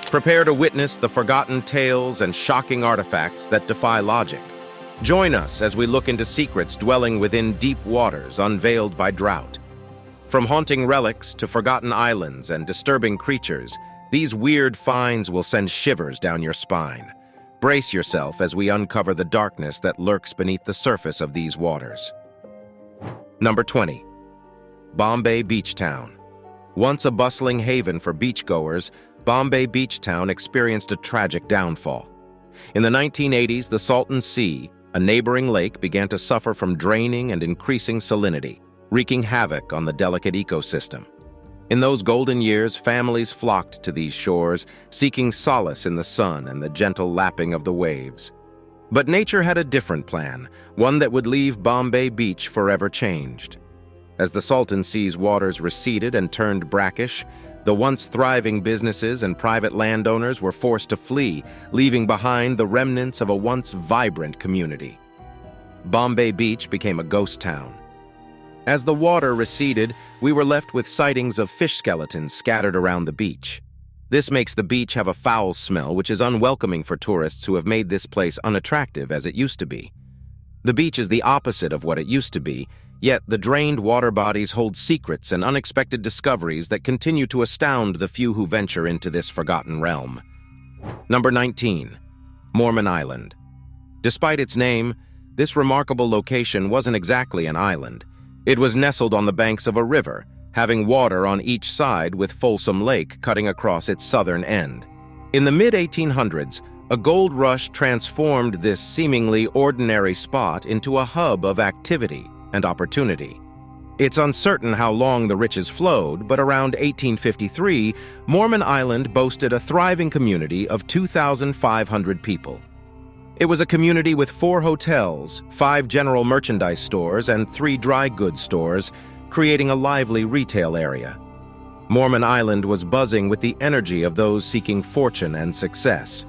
Prepare to witness the forgotten tales and shocking artifacts that defy logic. Join us as we look into secrets dwelling within deep waters unveiled by drought. From haunting relics to forgotten islands and disturbing creatures, these weird finds will send shivers down your spine. Brace yourself as we uncover the darkness that lurks beneath the surface of these waters. Number 20. Bombay Beach Town. Once a bustling haven for beachgoers, Bombay Beach Town experienced a tragic downfall. In the 1980s, the Salton Sea, a neighboring lake, began to suffer from draining and increasing salinity, wreaking havoc on the delicate ecosystem. In those golden years, families flocked to these shores, seeking solace in the sun and the gentle lapping of the waves. But nature had a different plan, one that would leave Bombay Beach forever changed. As the Salton Sea's waters receded and turned brackish, the once thriving businesses and private landowners were forced to flee, leaving behind the remnants of a once vibrant community. Bombay Beach became a ghost town. As the water receded, we were left with sightings of fish skeletons scattered around the beach. This makes the beach have a foul smell, which is unwelcoming for tourists who have made this place unattractive as it used to be. The beach is the opposite of what it used to be, yet the drained water bodies hold secrets and unexpected discoveries that continue to astound the few who venture into this forgotten realm. Number 19. Mormon Island. Despite its name, this remarkable location wasn't exactly an island. It was nestled on the banks of a river, having water on each side with Folsom Lake cutting across its southern end. In the mid-1800s, a gold rush transformed this seemingly ordinary spot into a hub of activity and opportunity. It's uncertain how long the riches flowed, but around 1853, Mormon Island boasted a thriving community of 2,500 people. It was a community with 4 hotels, 5 general merchandise stores, and 3 dry goods stores, creating a lively retail area. Mormon Island was buzzing with the energy of those seeking fortune and success.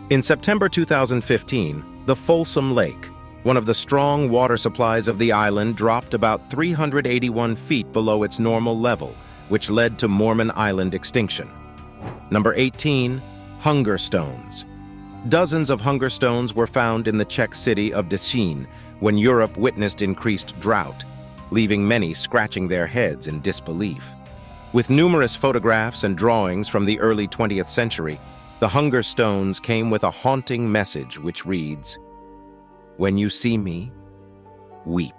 In September 2015, the Folsom Lake, one of the strong water supplies of the island, dropped about 381 feet below its normal level, which led to Mormon Island extinction. Number 18. Hungerstones. Dozens of Hungerstones were found in the Czech city of Děčín when Europe witnessed increased drought, leaving many scratching their heads in disbelief. With numerous photographs and drawings from the early 20th century, the Hungerstones came with a haunting message which reads, "When you see me, weep."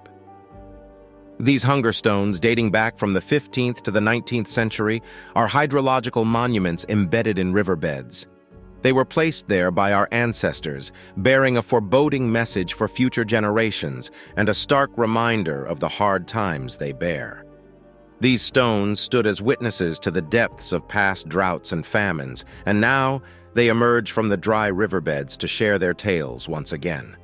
These Hungerstones, dating back from the 15th to the 19th century, are hydrological monuments embedded in riverbeds. They were placed there by our ancestors, bearing a foreboding message for future generations and a stark reminder of the hard times they bear. These stones stood as witnesses to the depths of past droughts and famines, and now they emerge from the dry riverbeds to share their tales once again.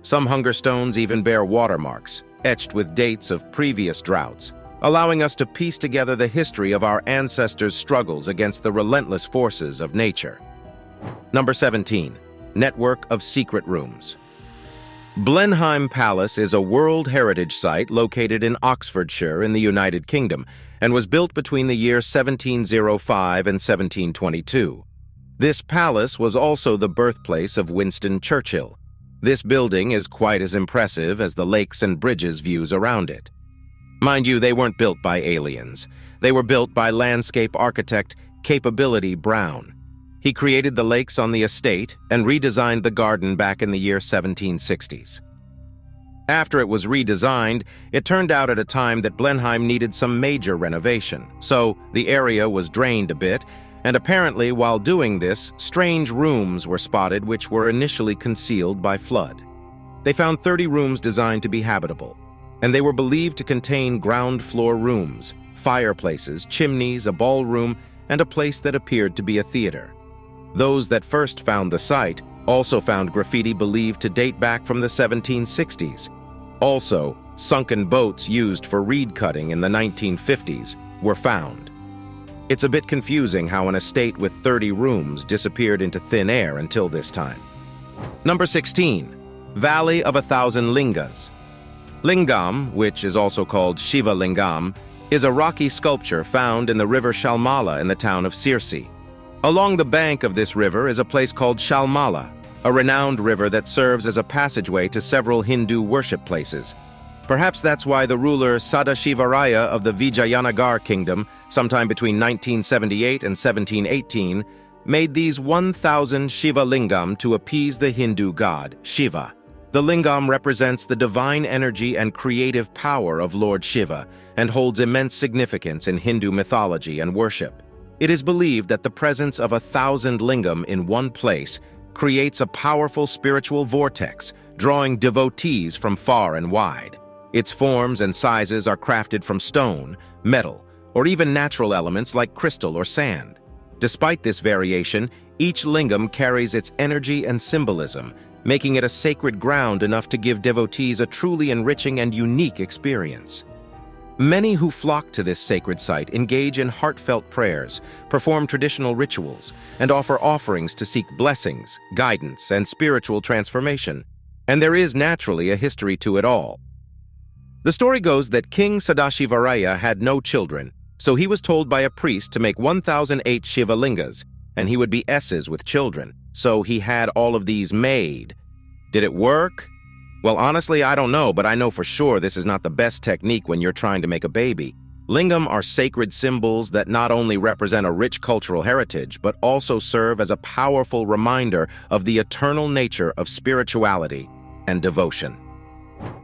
Some Hungerstones even bear watermarks, etched with dates of previous droughts, allowing us to piece together the history of our ancestors' struggles against the relentless forces of nature. Number 17. Network of Secret Rooms. Blenheim Palace is a World Heritage Site located in Oxfordshire in the United Kingdom and was built between the year 1705 and 1722. This palace was also the birthplace of Winston Churchill. This building is quite as impressive as the lakes and bridges views around it. Mind you, they weren't built by aliens. They were built by landscape architect Capability Brown. He created the lakes on the estate and redesigned the garden back in the year 1760s. After it was redesigned, it turned out at a time that Blenheim needed some major renovation, so the area was drained a bit, and apparently while doing this, strange rooms were spotted which were initially concealed by flood. They found 30 rooms designed to be habitable, and they were believed to contain ground floor rooms, fireplaces, chimneys, a ballroom, and a place that appeared to be a theater. Those that first found the site also found graffiti believed to date back from the 1760s. Also, sunken boats used for reed cutting in the 1950s were found. It's a bit confusing how an estate with 30 rooms disappeared into thin air until this time. Number 16. Valley of 1,000 Lingas. Lingam, which is also called Shiva Lingam, is a rocky sculpture found in the river Shalmala in the town of Sirsi. Along the bank of this river is a place called Shalmala, a renowned river that serves as a passageway to several Hindu worship places. Perhaps that's why the ruler Sadashivaraya of the Vijayanagar kingdom, sometime between 1978 and 1718, made these 1,000 Shiva lingam to appease the Hindu god, Shiva. The lingam represents the divine energy and creative power of Lord Shiva and holds immense significance in Hindu mythology and worship. It is believed that the presence of 1,000 lingam in one place creates a powerful spiritual vortex, drawing devotees from far and wide. Its forms and sizes are crafted from stone, metal, or even natural elements like crystal or sand. Despite this variation, each lingam carries its energy and symbolism, making it a sacred ground enough to give devotees a truly enriching and unique experience. Many who flock to this sacred site engage in heartfelt prayers, perform traditional rituals, and offer offerings to seek blessings, guidance, and spiritual transformation. And there is naturally a history to it all. The story goes that King Sadashivaraya had no children, so he was told by a priest to make 1,008 Shiva lingas, and he would be S's with children, so he had all of these made. Did it work? Well, honestly, I don't know, but I know for sure this is not the best technique when you're trying to make a baby. Lingam are sacred symbols that not only represent a rich cultural heritage, but also serve as a powerful reminder of the eternal nature of spirituality and devotion.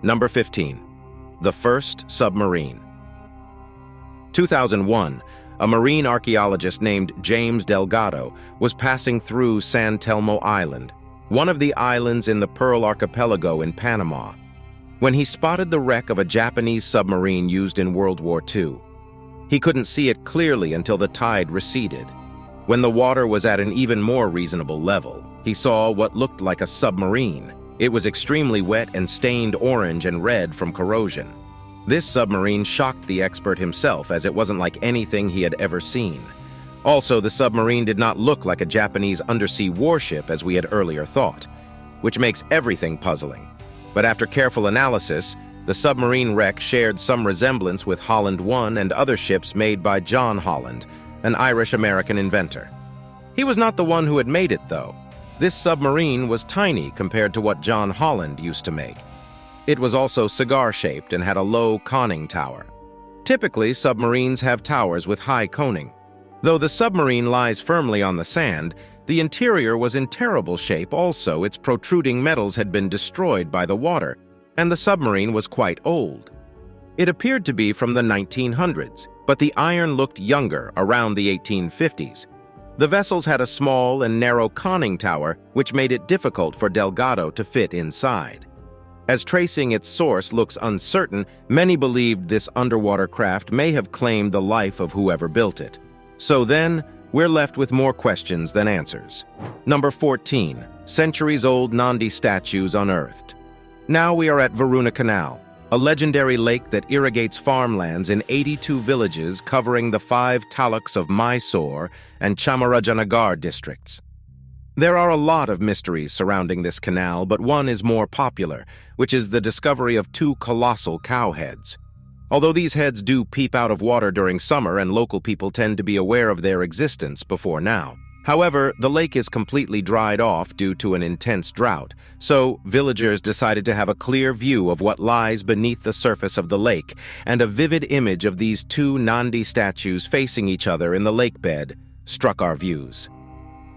Number 15. The First Submarine. 2001, a marine archaeologist named James Delgado was passing through San Telmo Island, one of the islands in the Pearl Archipelago in Panama, when he spotted the wreck of a Japanese submarine used in World War II. He couldn't see it clearly until the tide receded. When the water was at an even more reasonable level, he saw what looked like a submarine. It was extremely wet and stained orange and red from corrosion. This submarine shocked the expert himself, as it wasn't like anything he had ever seen. Also, the submarine did not look like a Japanese undersea warship as we had earlier thought, which makes everything puzzling. But after careful analysis, the submarine wreck shared some resemblance with Holland I and other ships made by John Holland, an Irish-American inventor. He was not the one who had made it, though. This submarine was tiny compared to what John Holland used to make. It was also cigar-shaped and had a low conning tower. Typically, submarines have towers with high coning. Though the submarine lies firmly on the sand, the interior was in terrible shape also. Its protruding metals had been destroyed by the water, and the submarine was quite old. It appeared to be from the 1900s, but the iron looked younger, around the 1850s. The vessels had a small and narrow conning tower, which made it difficult for Delgado to fit inside. As tracing its source looks uncertain, many believed this underwater craft may have claimed the life of whoever built it. So then, we're left with more questions than answers. Number 14. Centuries-old Nandi statues unearthed. Now we are at Varuna Canal, a legendary lake that irrigates farmlands in 82 villages covering the 5 taluks of Mysore and Chamarajanagar districts. There are a lot of mysteries surrounding this canal, but one is more popular, which is the discovery of 2 colossal cow heads. Although these heads do peep out of water during summer and local people tend to be aware of their existence before now. However, the lake is completely dried off due to an intense drought, so villagers decided to have a clear view of what lies beneath the surface of the lake, and a vivid image of these 2 Nandi statues facing each other in the lake bed struck our views.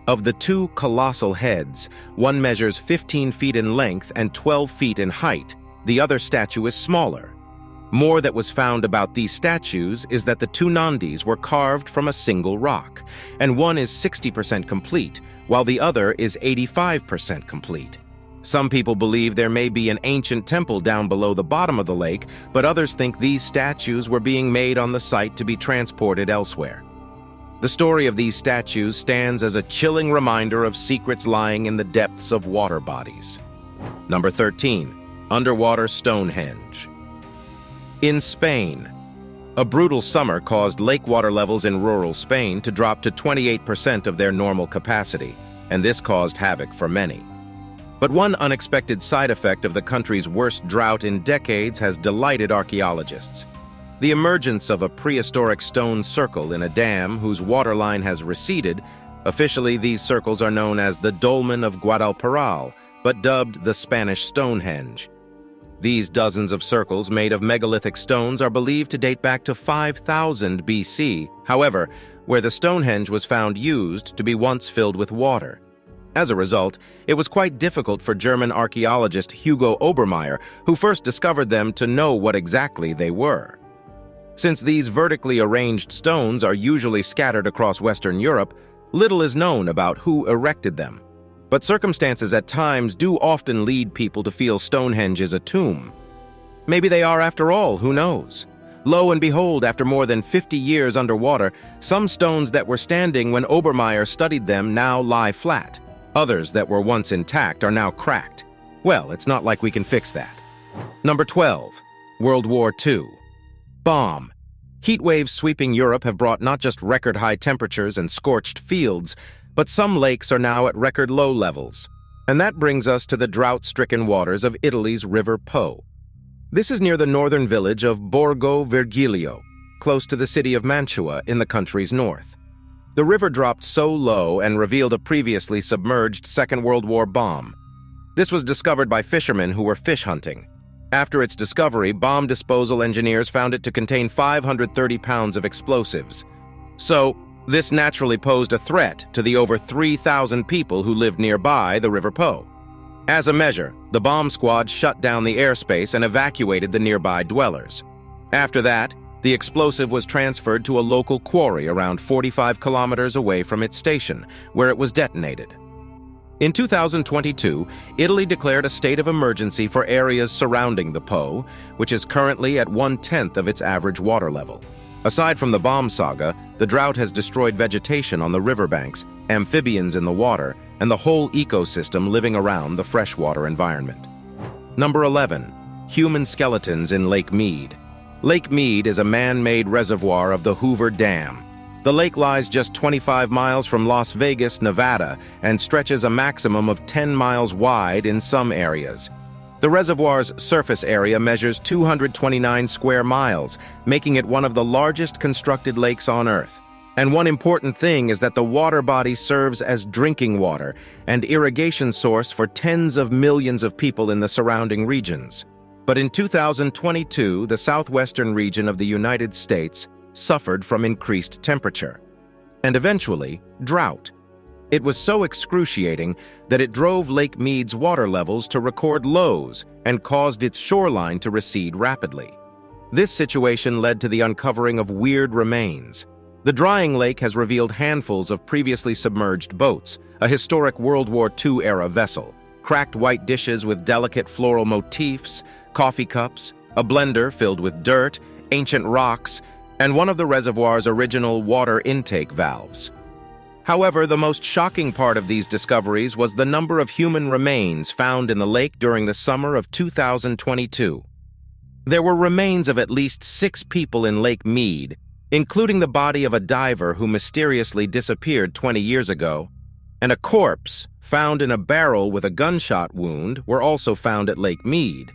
Of the 2 colossal heads, one measures 15 feet in length and 12 feet in height. The other statue is smaller. More that was found about these statues is that the 2 Nandis were carved from a single rock, and one is 60% complete, while the other is 85% complete. Some people believe there may be an ancient temple down below the bottom of the lake, but others think these statues were being made on the site to be transported elsewhere. The story of these statues stands as a chilling reminder of secrets lying in the depths of water bodies. Number 13. Underwater Stonehenge. In Spain, a brutal summer caused lake water levels in rural Spain to drop to 28% of their normal capacity, and this caused havoc for many. But one unexpected side effect of the country's worst drought in decades has delighted archaeologists. The emergence of a prehistoric stone circle in a dam whose waterline has receded Officially, these circles are known as the Dolmen of Guadalperal, but dubbed the Spanish Stonehenge. These dozens of circles made of megalithic stones are believed to date back to 5000 BC, however, where the Stonehenge was found used to be once filled with water. As a result, it was quite difficult for German archaeologist Hugo Obermeier, who first discovered them, to know what exactly they were. Since these vertically arranged stones are usually scattered across Western Europe, little is known about who erected them. But circumstances at times do often lead people to feel Stonehenge is a tomb. Maybe they are after all, who knows? Lo and behold, after more than 50 years underwater, some stones that were standing when Obermeier studied them now lie flat. Others that were once intact are now cracked. Well, it's not like we can fix that. Number 12. World War II. Bomb. Heat waves sweeping Europe have brought not just record-high temperatures and scorched fields, but some lakes are now at record low levels. And that brings us to the drought-stricken waters of Italy's River Po. This is near the northern village of Borgo Vergilio, close to the city of Mantua in the country's north. The river dropped so low and revealed a previously submerged Second World War bomb. This was discovered by fishermen who were fish hunting. After its discovery, bomb disposal engineers found it to contain 530 pounds of explosives. So, this naturally posed a threat to the over 3,000 people who lived nearby the River Po. As a measure, the bomb squad shut down the airspace and evacuated the nearby dwellers. After that, the explosive was transferred to a local quarry around 45 kilometers away from its station, where it was detonated. In 2022, Italy declared a state of emergency for areas surrounding the Po, which is currently at 1/10 of its average water level. Aside from the bomb saga, the drought has destroyed vegetation on the riverbanks, amphibians in the water, and the whole ecosystem living around the freshwater environment. Number 11. Human skeletons in Lake Mead. Lake Mead is a man-made reservoir of the Hoover Dam. The lake lies just 25 miles from Las Vegas, Nevada, and stretches a maximum of 10 miles wide in some areas. The reservoir's surface area measures 229 square miles, making it one of the largest constructed lakes on Earth. And one important thing is that the water body serves as drinking water and irrigation source for tens of millions of people in the surrounding regions. But in 2022, the southwestern region of the United States suffered from increased temperature, and eventually, drought. It was so excruciating that it drove Lake Mead's water levels to record lows and caused its shoreline to recede rapidly. This situation led to the uncovering of weird remains. The drying lake has revealed handfuls of previously submerged boats, a historic World War II-era vessel, cracked white dishes with delicate floral motifs, coffee cups, a blender filled with dirt, ancient rocks, and one of the reservoir's original water intake valves. However, the most shocking part of these discoveries was the number of human remains found in the lake during the summer of 2022. There were remains of at least 6 people in Lake Mead, including the body of a diver who mysteriously disappeared 20 years ago, and a corpse found in a barrel with a gunshot wound were also found at Lake Mead,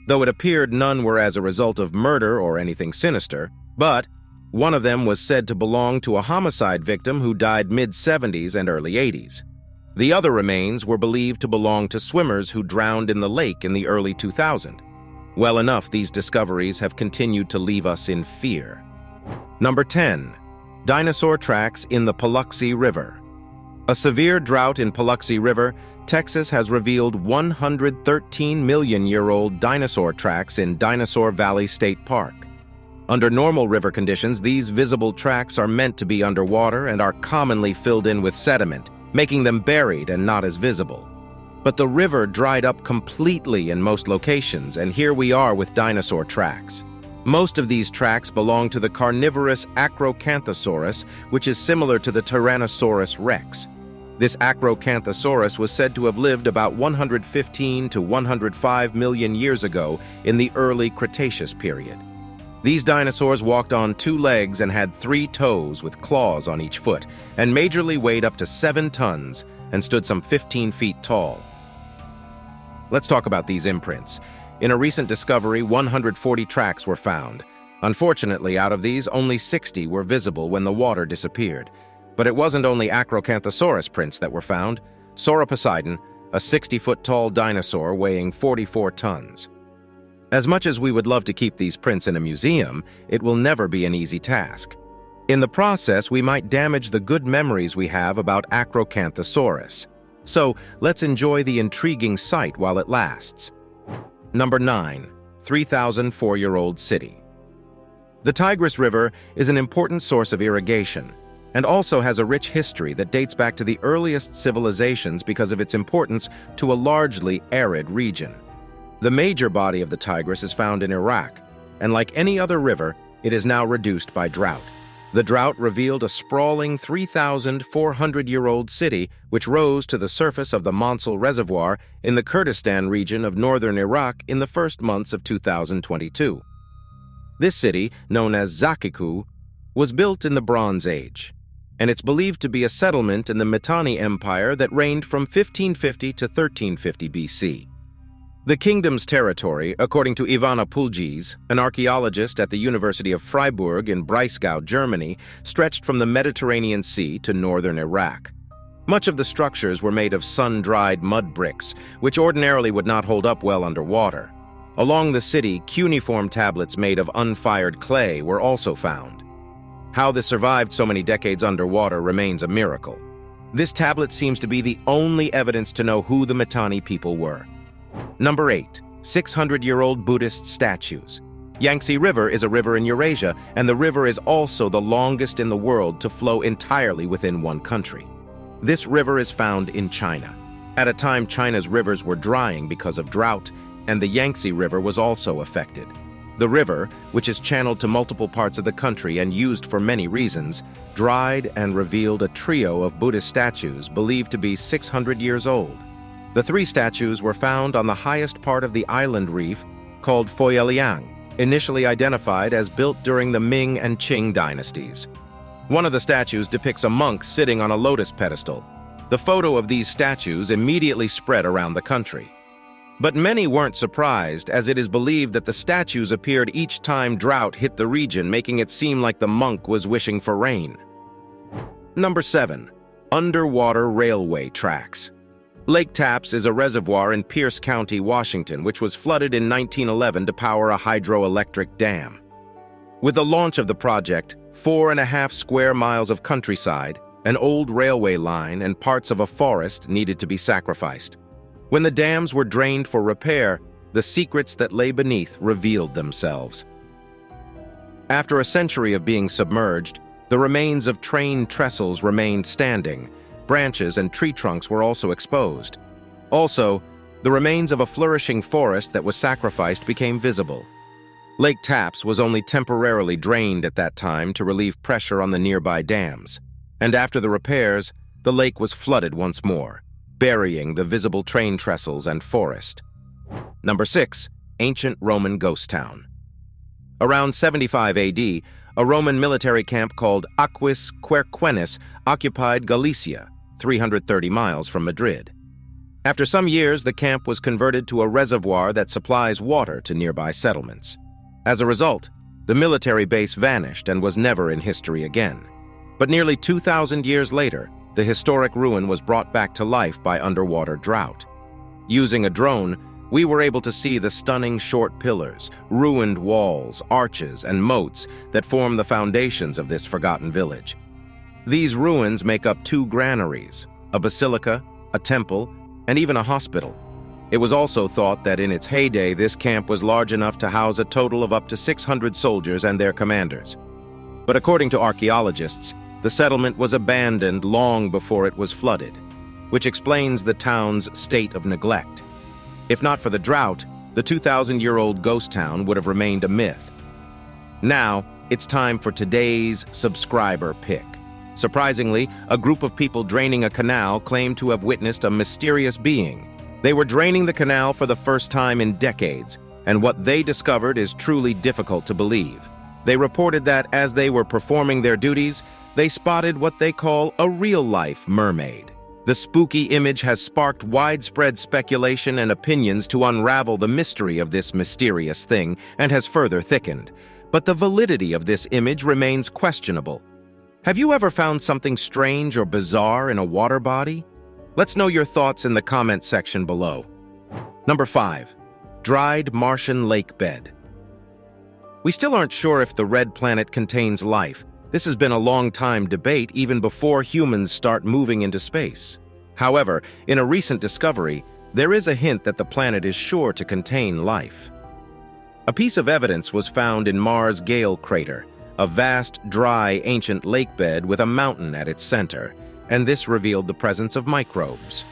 though it appeared none were as a result of murder or anything sinister, but one of them was said to belong to a homicide victim who died mid-70s and early 80s. The other remains were believed to belong to swimmers who drowned in the lake in the early 2000s. Well enough, these discoveries have continued to leave us in fear. Number 10. Dinosaur tracks in the Biloxi River. A severe drought in Biloxi River, Texas has revealed 113-million-year-old dinosaur tracks in Dinosaur Valley State Park. Under normal river conditions, these visible tracks are meant to be underwater and are commonly filled in with sediment, making them buried and not as visible. But the river dried up completely in most locations, and here we are with dinosaur tracks. Most of these tracks belong to the carnivorous Acrocanthosaurus, which is similar to the Tyrannosaurus rex. This Acrocanthosaurus was said to have lived about 115 to 105 million years ago in the early Cretaceous period. These dinosaurs walked on 2 legs and had 3 toes with claws on each foot, and majorly weighed up to 7 tons and stood some 15 feet tall. Let's talk about these imprints. In a recent discovery, 140 tracks were found. Unfortunately, out of these, only 60 were visible when the water disappeared. But it wasn't only Acrocanthosaurus prints that were found. Sauroposeidon, a 60-foot-tall dinosaur weighing 44 tons. As much as we would love to keep these prints in a museum, it will never be an easy task. In the process, we might damage the good memories we have about Acrocanthosaurus. So, let's enjoy the intriguing sight while it lasts. Number 9. 3,004-year-old city. The Tigris River is an important source of irrigation, and also has a rich history that dates back to the earliest civilizations because of its importance to a largely arid region. The major body of the Tigris is found in Iraq, and like any other river, it is now reduced by drought. The drought revealed a sprawling 3,400-year-old city which rose to the surface of the Mosul Reservoir in the Kurdistan region of northern Iraq in the first months of 2022. This city, known as Zakiku, was built in the Bronze Age, and it's believed to be a settlement in the Mitanni Empire that reigned from 1550 to 1350 BC. The kingdom's territory, according to Ivana Pulgis, an archaeologist at the University of Freiburg in Breisgau, Germany, stretched from the Mediterranean Sea to northern Iraq. Much of the structures were made of sun-dried mud bricks, which ordinarily would not hold up well underwater. Along the city, cuneiform tablets made of unfired clay were also found. How this survived so many decades underwater remains a miracle. This tablet seems to be the only evidence to know who the Mitanni people were. Number 8. 600-year-old Buddhist statues. Yangtze River is a river in Eurasia, and the river is also the longest in the world to flow entirely within one country. This river is found in China. At a time, China's rivers were drying because of drought, and the Yangtze River was also affected. The river, which is channeled to multiple parts of the country and used for many reasons, dried and revealed a trio of Buddhist statues believed to be 600 years old. The 3 statues were found on the highest part of the island reef called Foyeliang, initially identified as built during the Ming and Qing dynasties. One of the statues depicts a monk sitting on a lotus pedestal. The photo of these statues immediately spread around the country. But many weren't surprised, as it is believed that the statues appeared each time drought hit the region, making it seem like the monk was wishing for rain. Number 7. Underwater railway tracks. Lake Tapps is a reservoir in Pierce County, Washington, which was flooded in 1911 to power a hydroelectric dam. With the launch of the project, 4.5 square miles of countryside, an old railway line, and parts of a forest needed to be sacrificed. When the dams were drained for repair, the secrets that lay beneath revealed themselves. After a century of being submerged, the remains of train trestles remained standing. Branches and tree trunks were also exposed. Also, the remains of a flourishing forest that was sacrificed became visible. Lake Tapps was only temporarily drained at that time to relieve pressure on the nearby dams, and after the repairs, the lake was flooded once more, burying the visible train trestles and forest. Number 6. Ancient Roman Ghost Town. Around 75 AD, a Roman military camp called Aquis Querquennis occupied Galicia, 330 miles from Madrid. After some years, the camp was converted to a reservoir that supplies water to nearby settlements. As a result, the military base vanished and was never in history again. But nearly 2,000 years later, the historic ruin was brought back to life by underwater drought. Using a drone, we were able to see the stunning short pillars, ruined walls, arches, and moats that form the foundations of this forgotten village. These ruins make up 2 granaries, a basilica, a temple, and even a hospital. It was also thought that in its heyday, this camp was large enough to house a total of up to 600 soldiers and their commanders. But according to archaeologists, the settlement was abandoned long before it was flooded, which explains the town's state of neglect. If not for the drought, the 2,000-year-old ghost town would have remained a myth. Now, it's time for today's subscriber pick. Surprisingly, a group of people draining a canal claimed to have witnessed a mysterious being. They were draining the canal for the first time in decades, and what they discovered is truly difficult to believe. They reported that as they were performing their duties, they spotted what they call a real-life mermaid. The spooky image has sparked widespread speculation and opinions to unravel the mystery of this mysterious thing and has further thickened. But the validity of this image remains questionable. Have you ever found something strange or bizarre in a water body? Let's know your thoughts in the comment section below. Number 5. Dried Martian lake bed. We still aren't sure if the red planet contains life. This has been a long time debate even before humans start moving into space. However, in a recent discovery, there is a hint that the planet is sure to contain life. A piece of evidence was found in Mars' Gale crater, a vast, dry, ancient lake bed with a mountain at its center, and this revealed the presence of microbes.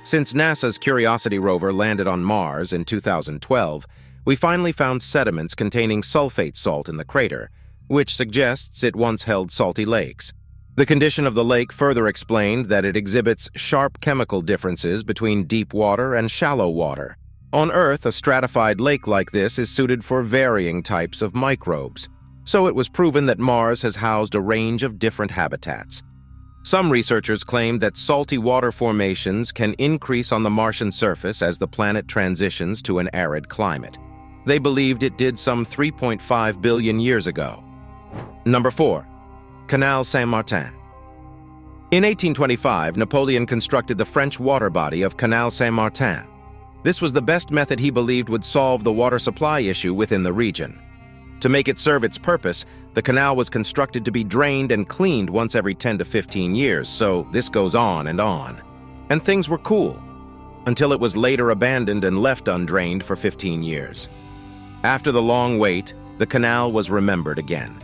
Since NASA's Curiosity rover landed on Mars in 2012, we finally found sediments containing sulfate salt in the crater, which suggests it once held salty lakes. The condition of the lake further explained that it exhibits sharp chemical differences between deep water and shallow water. On Earth, a stratified lake like this is suited for varying types of microbes, so it was proven that Mars has housed a range of different habitats. Some researchers claim that salty water formations can increase on the Martian surface as the planet transitions to an arid climate. They believed it did some 3.5 billion years ago. Number 4. Canal San Martin. In 1825, Napoleon constructed the French water body of Canal San Martin. This was the best method he believed would solve the water supply issue within the region. To make it serve its purpose, the canal was constructed to be drained and cleaned once every 10 to 15 years, so this goes on. And things were cool, until it was later abandoned and left undrained for 15 years. After the long wait, the canal was remembered again.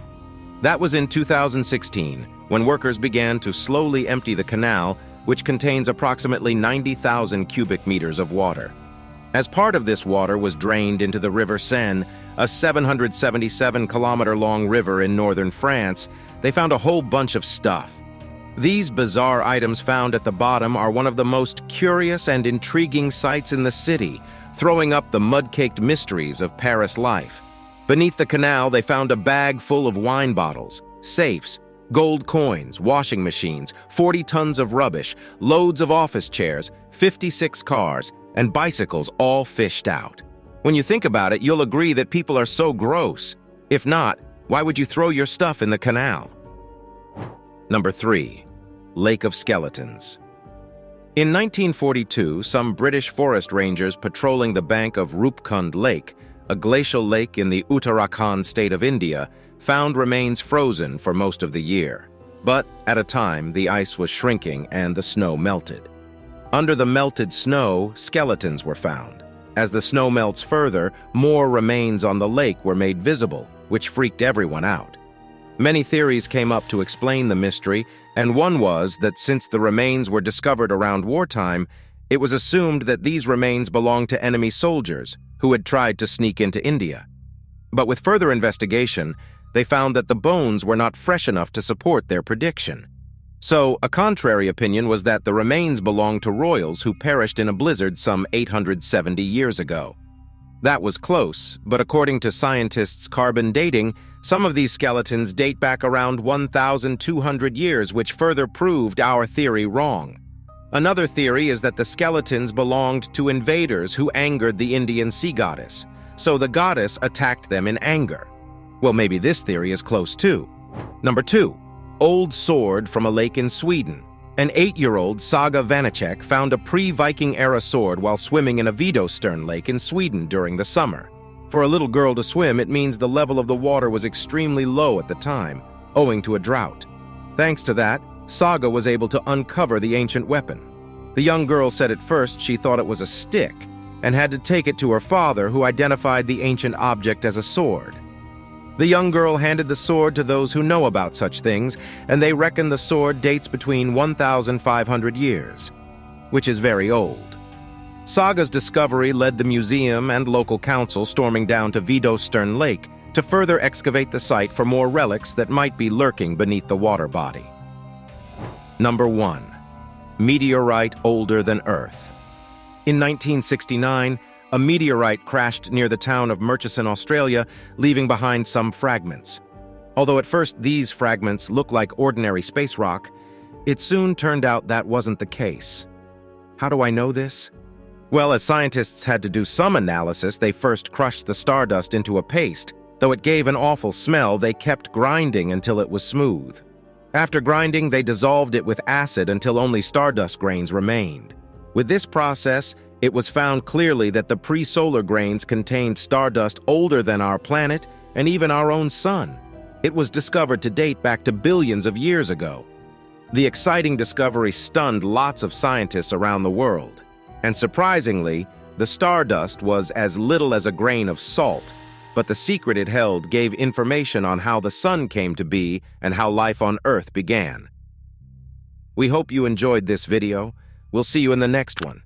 That was in 2016, when workers began to slowly empty the canal, which contains approximately 90,000 cubic meters of water. As part of this water was drained into the River Seine, a 777-kilometer-long river in northern France, they found a whole bunch of stuff. These bizarre items found at the bottom are one of the most curious and intriguing sights in the city, throwing up the mud-caked mysteries of Paris life. Beneath the canal, they found a bag full of wine bottles, safes, gold coins, washing machines, 40 tons of rubbish, loads of office chairs, 56 cars, and bicycles all fished out. When you think about it, you'll agree that people are so gross. If not, why would you throw your stuff in the canal? Number 3. Lake of Skeletons. In 1942, some British forest rangers patrolling the bank of Rupkund Lake, a glacial lake in the Uttarakhand state of India, found remains frozen for most of the year. But at a time, the ice was shrinking and the snow melted. Under the melted snow, skeletons were found. As the snow melts further, more remains on the lake were made visible, which freaked everyone out. Many theories came up to explain the mystery, and one was that since the remains were discovered around wartime, it was assumed that these remains belonged to enemy soldiers who had tried to sneak into India. But with further investigation, they found that the bones were not fresh enough to support their prediction. So, a contrary opinion was that the remains belonged to royals who perished in a blizzard some 870 years ago. That was close, but according to scientists' carbon dating, some of these skeletons date back around 1,200 years, which further proved our theory wrong. Another theory is that the skeletons belonged to invaders who angered the Indian sea goddess, so the goddess attacked them in anger. Well, maybe this theory is close too. Number 2. Old sword from a lake in Sweden. An 8-year-old Saga Vanacek found a pre-Viking-era sword while swimming in a Vidostern lake in Sweden during the summer. For a little girl to swim, it means the level of the water was extremely low at the time, owing to a drought. Thanks to that, Saga was able to uncover the ancient weapon. The young girl said at first she thought it was a stick and had to take it to her father, who identified the ancient object as a sword. The young girl handed the sword to those who know about such things, and they reckon the sword dates between 1,500 years, which is very old. Saga's discovery led the museum and local council storming down to Vidostern Lake to further excavate the site for more relics that might be lurking beneath the water body. Number 1. Meteorite older than Earth. In 1969, a meteorite crashed near the town of Murchison, Australia, leaving behind some fragments. Although at first these fragments looked like ordinary space rock, it soon turned out that wasn't the case. How do I know this? Well, as scientists had to do some analysis, they first crushed the stardust into a paste. Though it gave an awful smell, they kept grinding until it was smooth. After grinding, they dissolved it with acid until only stardust grains remained. With this process, it was found clearly that the pre-solar grains contained stardust older than our planet and even our own sun. It was discovered to date back to billions of years ago. The exciting discovery stunned lots of scientists around the world. And surprisingly, the stardust was as little as a grain of salt, but the secret it held gave information on how the sun came to be and how life on Earth began. We hope you enjoyed this video. We'll see you in the next one.